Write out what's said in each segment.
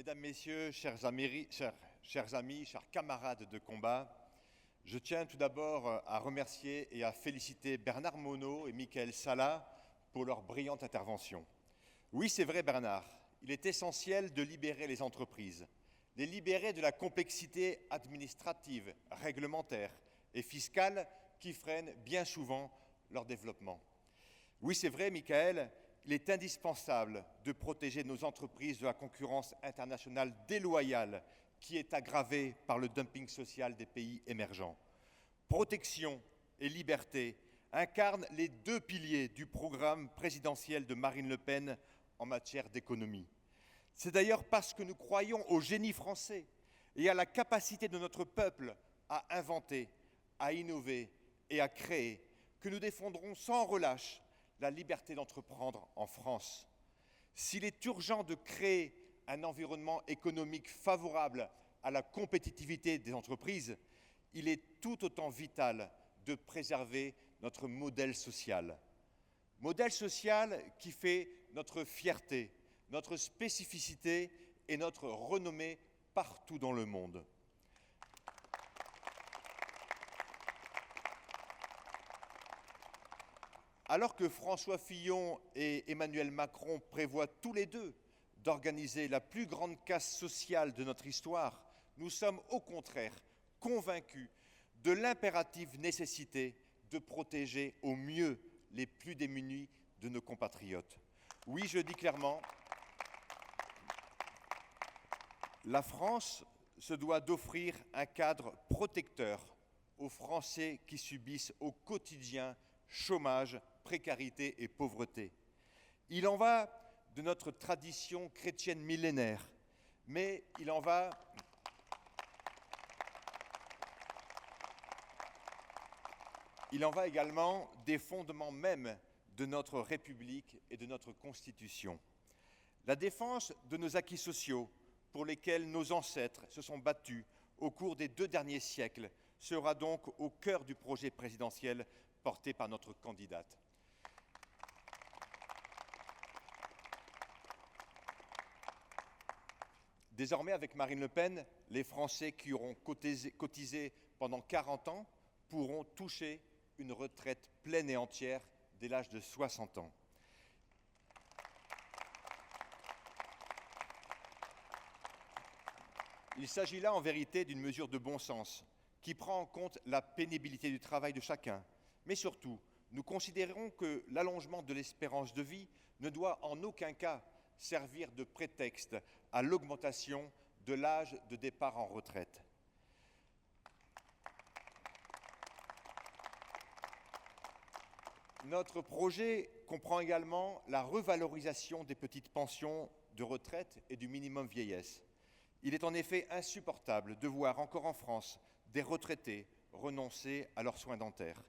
Mesdames, Messieurs, chers amis, chers camarades de combat, je tiens tout d'abord à remercier et à féliciter Bernard Monod et Michael Sala pour leur brillante intervention. Oui, c'est vrai Bernard, il est essentiel de libérer les entreprises, les libérer de la complexité administrative, réglementaire et fiscale qui freine bien souvent leur développement. Oui, c'est vrai Michael, il est indispensable de protéger nos entreprises de la concurrence internationale déloyale qui est aggravée par le dumping social des pays émergents. Protection et liberté incarnent les deux piliers du programme présidentiel de Marine Le Pen en matière d'économie. C'est d'ailleurs parce que nous croyons au génie français et à la capacité de notre peuple à inventer, à innover et à créer que nous défendrons sans relâche la liberté d'entreprendre en France. S'il est urgent de créer un environnement économique favorable à la compétitivité des entreprises, il est tout autant vital de préserver notre modèle social. Modèle social qui fait notre fierté, notre spécificité et notre renommée partout dans le monde. Alors que François Fillon et Emmanuel Macron prévoient tous les deux d'organiser la plus grande casse sociale de notre histoire, nous sommes au contraire convaincus de l'impérative nécessité de protéger au mieux les plus démunis de nos compatriotes. Oui, je dis clairement, la France se doit d'offrir un cadre protecteur aux Français qui subissent au quotidien chômage, précarité et pauvreté. Il en va de notre tradition chrétienne millénaire, mais il en va également des fondements mêmes de notre République et de notre Constitution. La défense de nos acquis sociaux, pour lesquels nos ancêtres se sont battus au cours des 2 derniers siècles, sera donc au cœur du projet présidentiel porté par notre candidate. Désormais, avec Marine Le Pen, les Français qui auront cotisé pendant 40 ans pourront toucher une retraite pleine et entière dès l'âge de 60 ans. Il s'agit là en vérité d'une mesure de bon sens qui prend en compte la pénibilité du travail de chacun. Mais surtout, nous considérons que l'allongement de l'espérance de vie ne doit en aucun cas servir de prétexte à l'augmentation de l'âge de départ en retraite. Notre projet comprend également la revalorisation des petites pensions de retraite et du minimum vieillesse. Il est en effet insupportable de voir encore en France des retraités renoncer à leurs soins dentaires.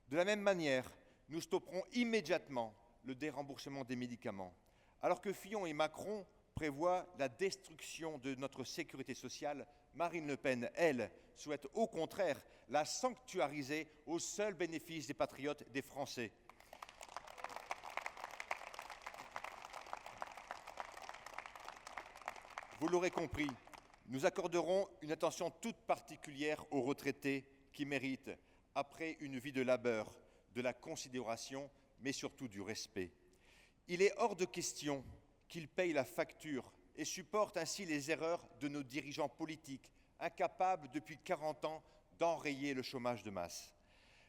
De la même manière, nous stopperons immédiatement le déremboursement des médicaments. Alors que Fillon et Macron prévoient la destruction de notre sécurité sociale, Marine Le Pen, elle, souhaite au contraire la sanctuariser au seul bénéfice des patriotes, des Français. Vous l'aurez compris, nous accorderons une attention toute particulière aux retraités qui méritent, après une vie de labeur, de la considération, mais surtout du respect. Il est hors de question qu'ils payent la facture et supportent ainsi les erreurs de nos dirigeants politiques, incapables depuis 40 ans d'enrayer le chômage de masse.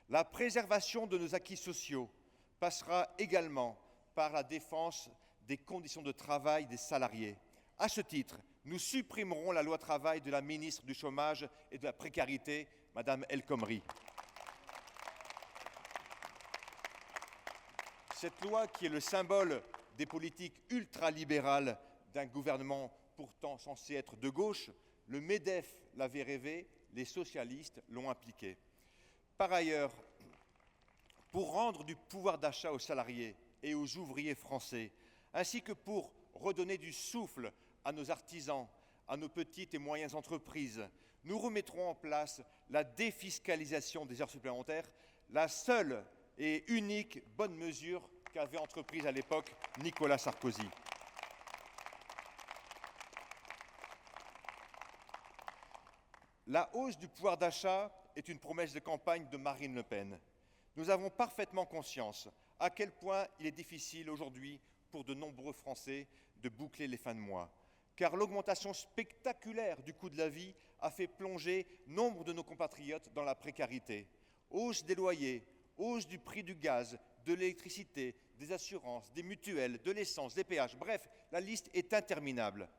La préservation de nos acquis sociaux passera également par la défense des conditions de travail des salariés. À ce titre, nous supprimerons la loi travail de la ministre du Chômage et de la Précarité, Madame El Khomri. Cette loi, qui est le symbole des politiques ultralibérales d'un gouvernement pourtant censé être de gauche, le MEDEF l'avait rêvé, les socialistes l'ont appliqué. Par ailleurs, pour rendre du pouvoir d'achat aux salariés et aux ouvriers français, ainsi que pour redonner du souffle à nos artisans, à nos petites et moyennes entreprises, nous remettrons en place la défiscalisation des heures supplémentaires, la seule et unique bonne mesure qu'avait entreprise à l'époque Nicolas Sarkozy. La hausse du pouvoir d'achat est une promesse de campagne de Marine Le Pen. Nous avons parfaitement conscience à quel point il est difficile aujourd'hui pour de nombreux Français de boucler les fins de mois, car l'augmentation spectaculaire du coût de la vie a fait plonger nombre de nos compatriotes dans la précarité. Hausse des loyers, hausse du prix du gaz, de l'électricité, des assurances, des mutuelles, de l'essence, des péages, bref, la liste est interminable.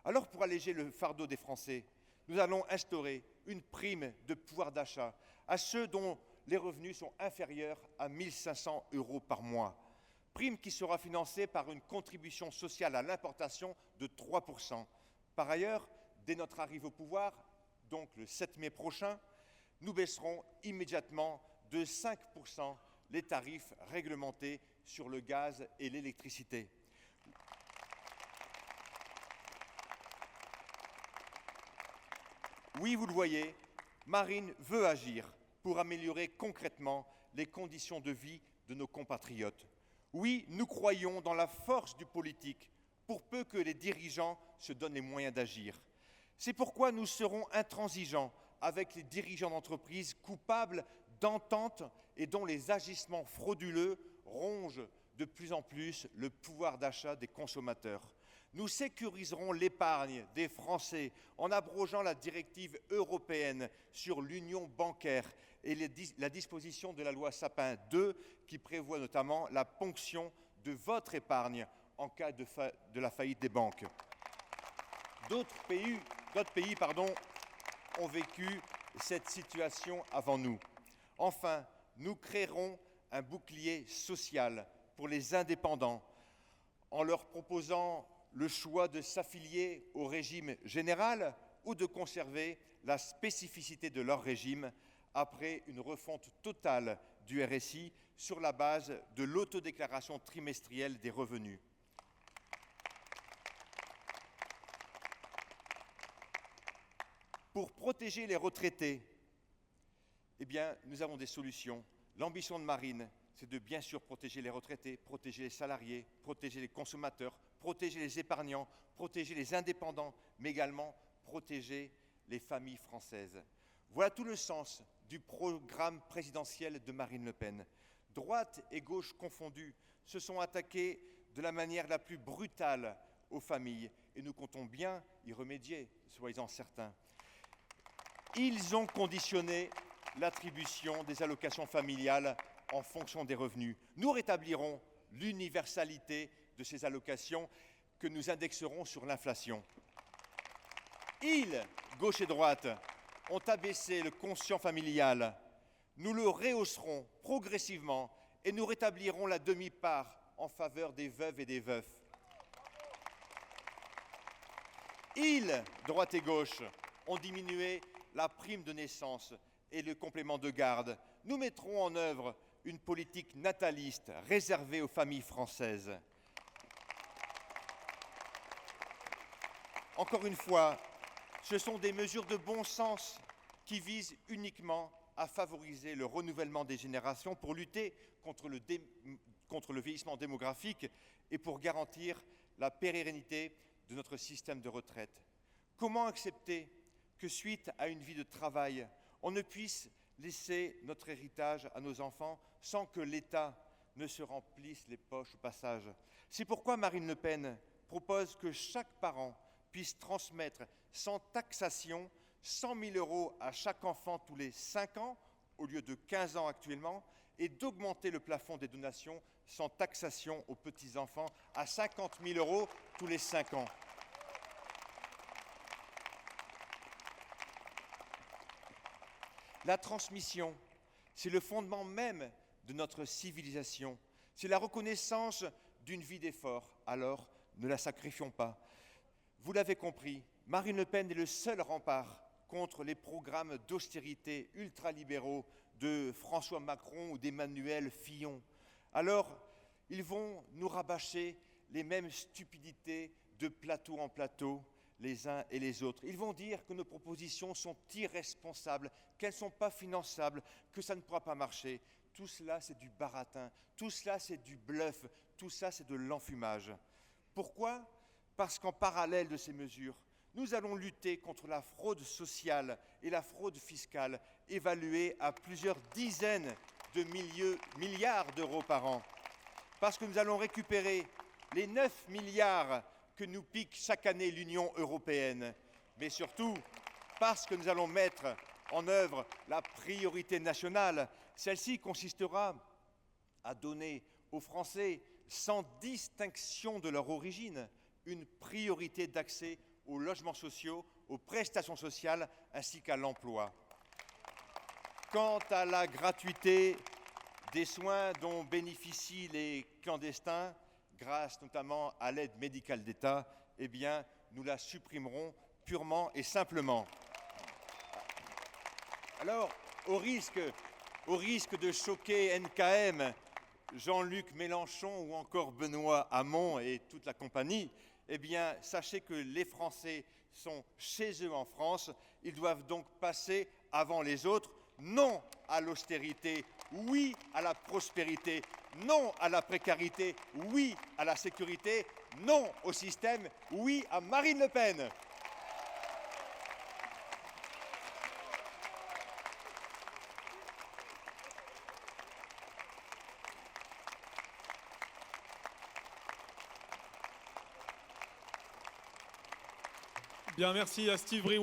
Alors pour alléger le fardeau des Français, nous allons instaurer une prime de pouvoir d'achat à ceux dont les revenus sont inférieurs à 1 500 € par mois. Prime qui sera financée par une contribution sociale à l'importation de 3%. Par ailleurs, dès notre arrivée au pouvoir, donc le 7 mai prochain, nous baisserons immédiatement de 5% les tarifs réglementés sur le gaz et l'électricité. Oui, vous le voyez, Marine veut agir pour améliorer concrètement les conditions de vie de nos compatriotes. Oui, nous croyons dans la force du politique, pour peu que les dirigeants se donnent les moyens d'agir. C'est pourquoi nous serons intransigeants avec les dirigeants d'entreprises coupables d'ententes et dont les agissements frauduleux rongent de plus en plus le pouvoir d'achat des consommateurs. Nous sécuriserons l'épargne des Français en abrogeant la directive européenne sur l'union bancaire et la disposition de la loi Sapin II qui prévoit notamment la ponction de votre épargne en cas de la faillite des banques. D'autres pays ont vécu cette situation avant nous. Enfin, nous créerons un bouclier social pour les indépendants en leur proposant le choix de s'affilier au régime général ou de conserver la spécificité de leur régime après une refonte totale du RSI sur la base de l'autodéclaration trimestrielle des revenus. Pour protéger les retraités, nous avons des solutions. L'ambition de Marine, c'est de bien sûr protéger les retraités, protéger les salariés, protéger les consommateurs, protéger les épargnants, protéger les indépendants, mais également protéger les familles françaises. Voilà tout le sens du programme présidentiel de Marine Le Pen. Droite et gauche confondues se sont attaquées de la manière la plus brutale aux familles et nous comptons bien y remédier, soyez-en certains. Ils ont conditionné l'attribution des allocations familiales en fonction des revenus. Nous rétablirons l'universalité de ces allocations que nous indexerons sur l'inflation. Ils, gauche et droite, ont abaissé le quotient familial. Nous le rehausserons progressivement et nous rétablirons la demi-part en faveur des veuves et des veufs. Ils, droite et gauche, ont diminué la prime de naissance et le complément de garde. Nous mettrons en œuvre une politique nataliste réservée aux familles françaises. Encore une fois, ce sont des mesures de bon sens qui visent uniquement à favoriser le renouvellement des générations pour lutter contre le vieillissement démographique et pour garantir la pérennité de notre système de retraite. Comment accepter que, suite à une vie de travail, on ne puisse laisser notre héritage à nos enfants sans que l'État ne se remplisse les poches au passage? C'est pourquoi Marine Le Pen propose que chaque parent puisse transmettre sans taxation 100 000 € à chaque enfant tous les 5 ans, au lieu de 15 ans actuellement, et d'augmenter le plafond des donations sans taxation aux petits-enfants à 50 000 € tous les 5 ans. La transmission, c'est le fondement même de notre civilisation. C'est la reconnaissance d'une vie d'effort. Alors, ne la sacrifions pas. Vous l'avez compris, Marine Le Pen est le seul rempart contre les programmes d'austérité ultralibéraux de François Macron ou d'Emmanuel Fillon. Alors, ils vont nous rabâcher les mêmes stupidités de plateau en plateau, les uns et les autres. Ils vont dire que nos propositions sont irresponsables, qu'elles ne sont pas finançables, que ça ne pourra pas marcher. Tout cela, c'est du baratin. Tout cela, c'est du bluff. Tout ça, c'est de l'enfumage. Pourquoi ? Parce qu'en parallèle de ces mesures, Nous allons lutter contre la fraude sociale et la fraude fiscale, évaluée à plusieurs dizaines de milliards d'euros par an. Parce que nous allons récupérer les 9 milliards que nous pique chaque année l'Union européenne. Mais surtout, parce que nous allons mettre en œuvre la priorité nationale. Celle-ci consistera à donner aux Français, sans distinction de leur origine, une priorité d'accès aux logements sociaux, aux prestations sociales ainsi qu'à l'emploi. Quant à la gratuité des soins dont bénéficient les clandestins, grâce notamment à l'aide médicale d'État, eh bien, nous la supprimerons purement et simplement. Alors, au risque de choquer NKM, Jean-Luc Mélenchon ou encore Benoît Hamon et toute la compagnie, eh bien, sachez que les Français sont chez eux en France. Ils doivent donc passer avant les autres. Non à l'austérité, oui à la prospérité, non à la précarité, oui à la sécurité, non au système, oui à Marine Le Pen. Bien, merci à Steve Briouat.